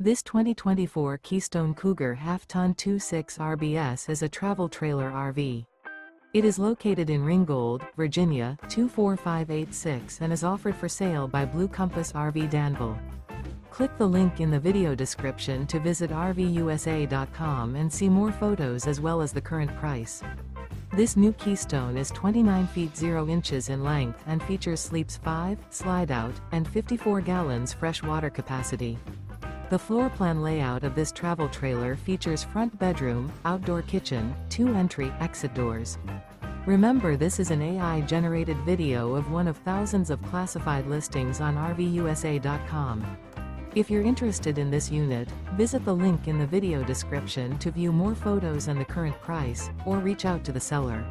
This 2024 Keystone Cougar Half-Ton 2.6 RBS is a travel trailer RV. It is located in Ringgold, Virginia, 24586 and is offered for sale by Blue Compass RV Danville. Click the link in the video description to visit RVUSA.com and see more photos as well as the current price. This new Keystone is 29 feet 0 inches in length and features sleeps 5, slide-out, and 54 gallons fresh water capacity. The floor plan layout of this travel trailer features front bedroom, outdoor kitchen, 2 entry/exit doors. Remember, this is an AI-generated video of one of thousands of classified listings on RVUSA.com. If you're interested in this unit, visit the link in the video description to view more photos and the current price, or reach out to the seller.